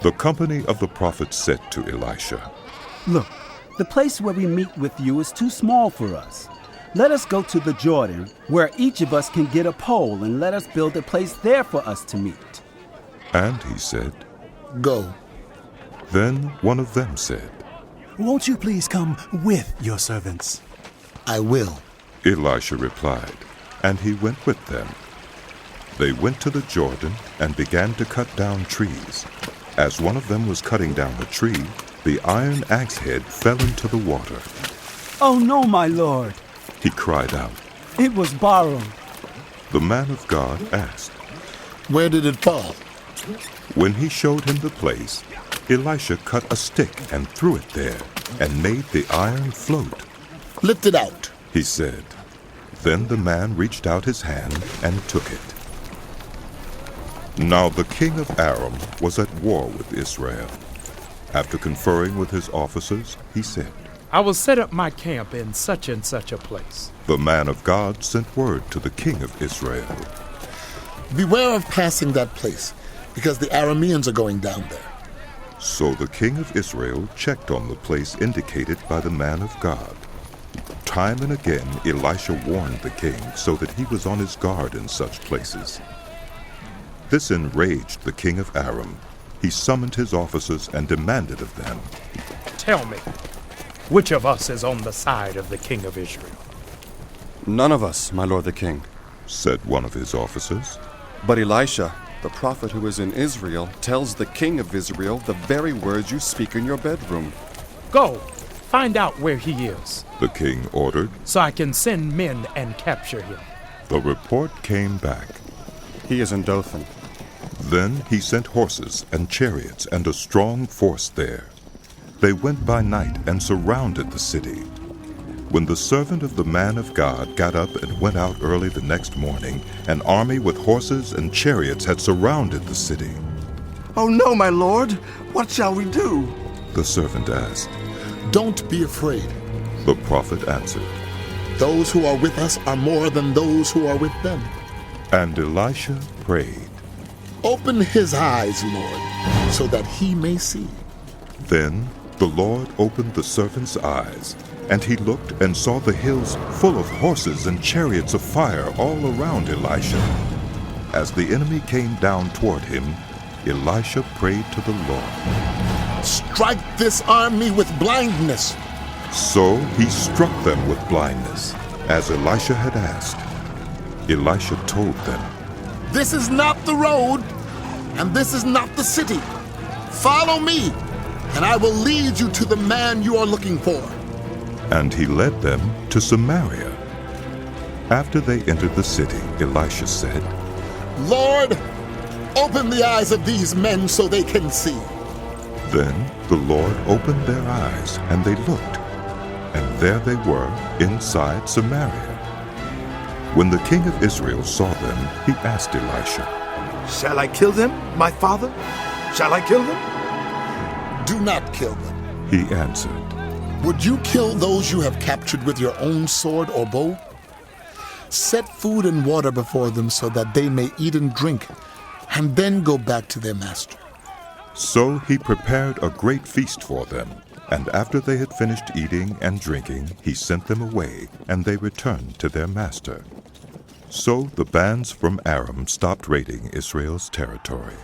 The company of the prophets said to Elisha, Look, the place where we meet with you is too small for us. Let us go to the Jordan, where each of us can get a pole, and let us build a place there for us to meet. And he said, Go. Then one of them said, Won't you please come with your servants? I will. Elisha replied, and he went with them. They went to the Jordan and began to cut down trees. As one of them was cutting down a tree, the iron axe head fell into the water. Oh no, my lord, He cried out. it was borrowed. The man of God asked. Where did it fall? When he showed him the place, Elisha cut a stick and threw it there, and made the iron float. Lift it out. He said. Then the man reached out his hand and took it. Now the king of Aram was at war with Israel. After conferring with his officers, he said, I will set up my camp in such and such a place. The man of God sent word to the king of Israel. Beware of passing that place, because the Arameans are going down there. So the king of Israel checked on the place indicated by the man of God. Time and again Elisha warned the king so that he was on his guard in such places. This enraged the king of Aram. He summoned his officers and demanded of them, Tell me, which of us is on the side of the king of Israel? None of us, my lord the king. said one of his officers. But Elisha, the prophet who is in Israel, tells the king of Israel the very words you speak in your bedroom. Go, find out where he is, The king ordered. so I can send men and capture him. The report came back. He is in Dothan. Then he sent horses and chariots and a strong force there. They went by night and surrounded the city. When the servant of the man of God got up and went out early the next morning, an army with horses and chariots had surrounded the city. Oh no, my lord! What shall we do? The servant asked. Don't be afraid. The prophet answered. Those who are with us are more than those who are with them. And Elisha prayed. Open his eyes, Lord, so that he may see. Then the Lord opened the servant's eyes, and he looked and saw the hills full of horses and chariots of fire all around Elisha. As the enemy came down toward him, Elisha prayed to the Lord. Strike this army with blindness. So he struck them with blindness, as Elisha had asked. Elisha told them, This is not the road, and this is not the city. Follow me, and I will lead you to the man you are looking for. and he led them to Samaria. After they entered the city, Elisha said, Lord, open the eyes of these men so they can see. Then the Lord opened their eyes, and they looked, and there they were inside Samaria. When the king of Israel saw them, he asked Elisha, Shall I kill them, my father? Shall I kill them? Do not kill them. He answered, Would you kill those you have captured with your own sword or bow? Set food and water before them so that they may eat and drink, and then go back to their master. So he prepared a great feast for them, and after they had finished eating and drinking, he sent them away, and they returned to their master. So the bands from Aram stopped raiding Israel's territory.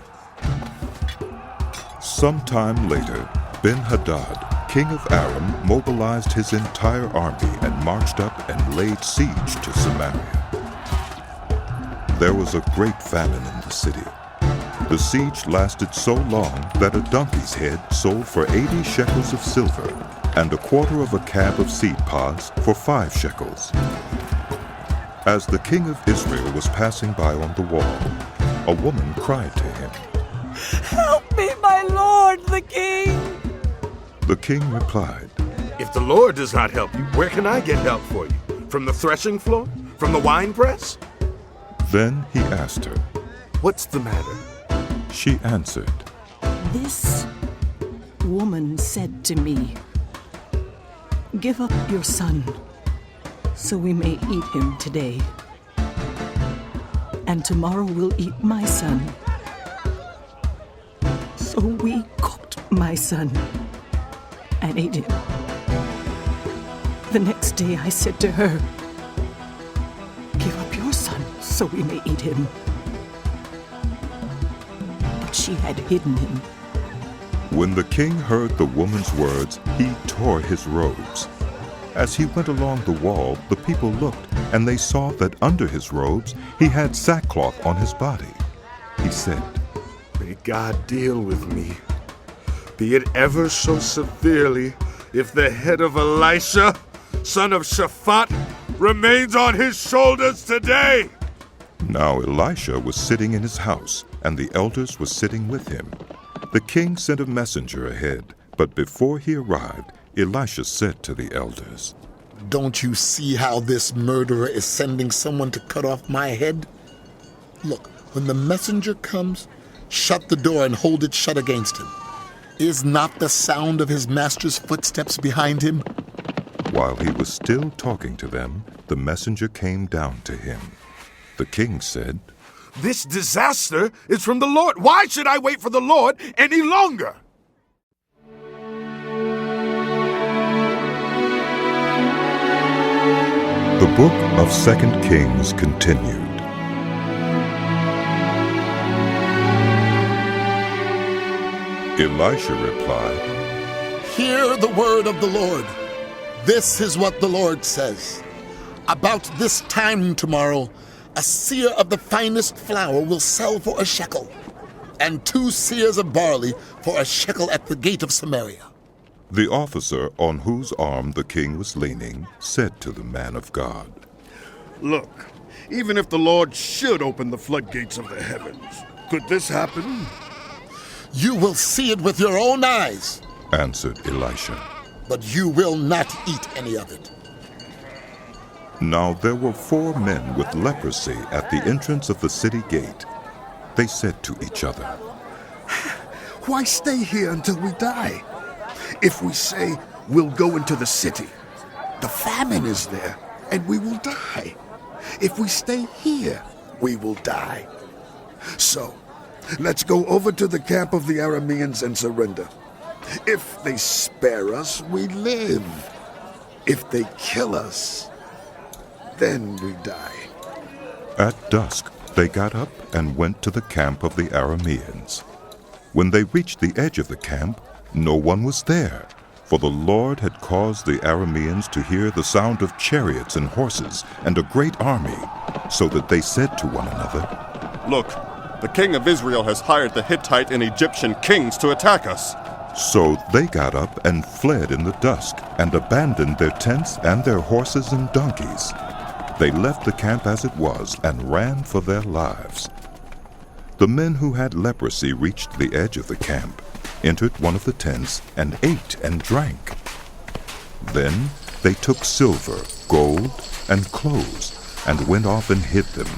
Sometime later, Ben-Hadad, king of Aram, mobilized his entire army and marched up and laid siege to Samaria. There was a great famine in the city. The siege lasted so long that a donkey's head sold for 80 shekels of silver, and a quarter of a cab of seed pods for 5 shekels. As the king of Israel was passing by on the wall, a woman cried to him, Help me, my lord, the king! The king replied, If the Lord does not help you, where can I get help for you? From the threshing floor? From the winepress? Then he asked her. What's the matter? She answered, This woman said to me, Give up your son, so we may eat him today. And tomorrow we'll eat my son, so So we cooked my son and ate him. The next day I said to her, "Give up your son so we may eat him." But she had hidden him. When the king heard the woman's words, he tore his robes. As he went along the wall, the people looked, and they saw that under his robes he had sackcloth on his body. He said, May God deal with me, be it ever so severely, if the head of Elisha, son of Shaphat, remains on his shoulders today. Now Elisha was sitting in his house, and the elders were sitting with him. The king sent a messenger ahead, but before he arrived, Elisha said to the elders, Don't you see how this murderer is sending someone to cut off my head? Look, when the messenger comes, shut the door and hold it shut against him. Is not the sound of his master's footsteps behind him? While he was still talking to them, the messenger came down to him. The king said, This disaster is from the Lord. Why should I wait for the Lord any longer? The book of 2 Kings continued. Elisha replied, Hear the word of the Lord. This is what the Lord says. About this time tomorrow, a seer of the finest flour will sell for a shekel, and 2 seers of barley for a shekel at the gate of Samaria. The officer on whose arm the king was leaning said to the man of God, Look, even if the Lord should open the floodgates of the heavens, could this happen? You will see it with your own eyes, answered Elisha. but you will not eat any of it. Now there were 4 men with leprosy at the entrance of the city gate. They said to each other, Why stay here until we die? If we say we'll go into the city, the famine is there, and we will die. If we stay here, we will die. So, let's go over to the camp of the Arameans and surrender. If they spare us, we live. If they kill us, then we die. At dusk they got up and went to the camp of the Arameans. When they reached the edge of the camp, no one was there, for the Lord had caused the Arameans to hear the sound of chariots and horses and a great army, so that they said to one another, Look, the king of Israel has hired the Hittite and Egyptian kings to attack us. So they got up and fled in the dusk, and abandoned their tents and their horses and donkeys. They left the camp as it was and ran for their lives. The men who had leprosy reached the edge of the camp, entered one of the tents, and ate and drank. Then they took silver, gold, and clothes, and went off and hid them.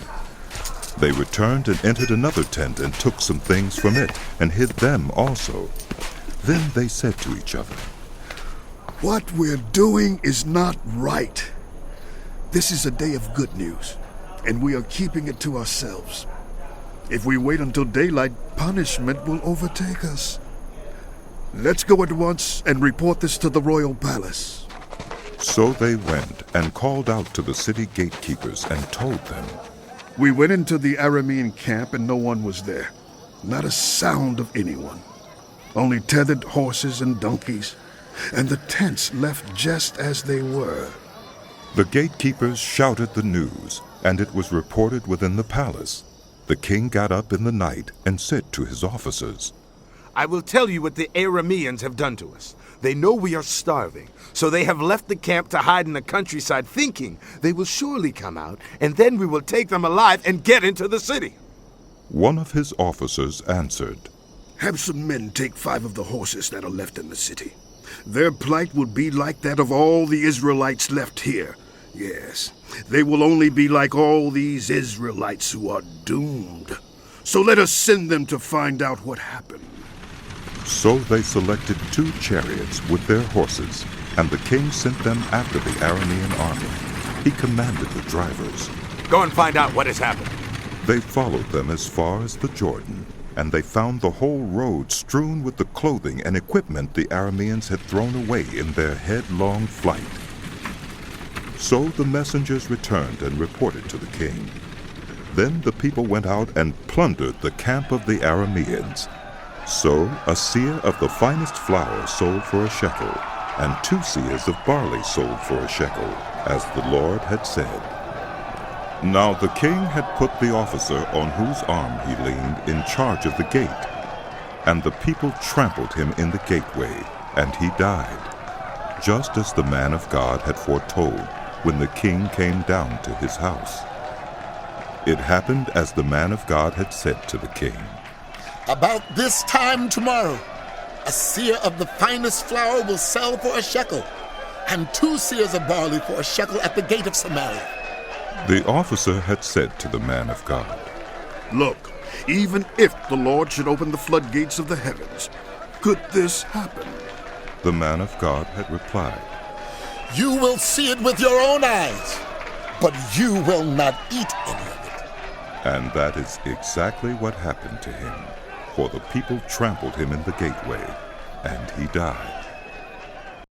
They returned and entered another tent and took some things from it, and hid them also. Then they said to each other, What we're doing is not right. This is a day of good news, and we are keeping it to ourselves. If we wait until daylight, punishment will overtake us. Let's go at once and report this to the royal palace. So they went and called out to the city gatekeepers and told them, We went into the Aramean camp and no one was there. Not a sound of anyone. Only tethered horses and donkeys, and the tents left just as they were. The gatekeepers shouted the news, and it was reported within the palace. The king got up in the night and said to his officers, I will tell you what the Arameans have done to us. They know we are starving, so they have left the camp to hide in the countryside, thinking they will surely come out, and then we will take them alive and get into the city. One of his officers answered, Have some men take 5 of the horses that are left in the city. Their plight will be like that of all the Israelites left here. Yes, they will only be like all these Israelites who are doomed. So let us send them to find out what happened. So they selected 2 chariots with their horses, and the king sent them after the Aramean army. He commanded the drivers, Go and find out what has happened. They followed them as far as the Jordan, and they found the whole road strewn with the clothing and equipment the Arameans had thrown away in their headlong flight. So the messengers returned and reported to the king. Then the people went out and plundered the camp of the Arameans. So a seah of the finest flour sold for a shekel, and 2 seahs of barley sold for a shekel, as the Lord had said. Now the king had put the officer on whose arm he leaned in charge of the gate, and the people trampled him in the gateway, and he died, just as the man of God had foretold when the king came down to his house. It happened as the man of God had said to the king. About this time tomorrow, a seah of the finest flour will sell for a shekel, and 2 seahs of barley for a shekel at the gate of Samaria. The officer had said to the man of God, Look, even if the Lord should open the floodgates of the heavens, could this happen? The man of God had replied, You will see it with your own eyes, but you will not eat any of it. And that is exactly what happened to him, for the people trampled him in the gateway, and he died.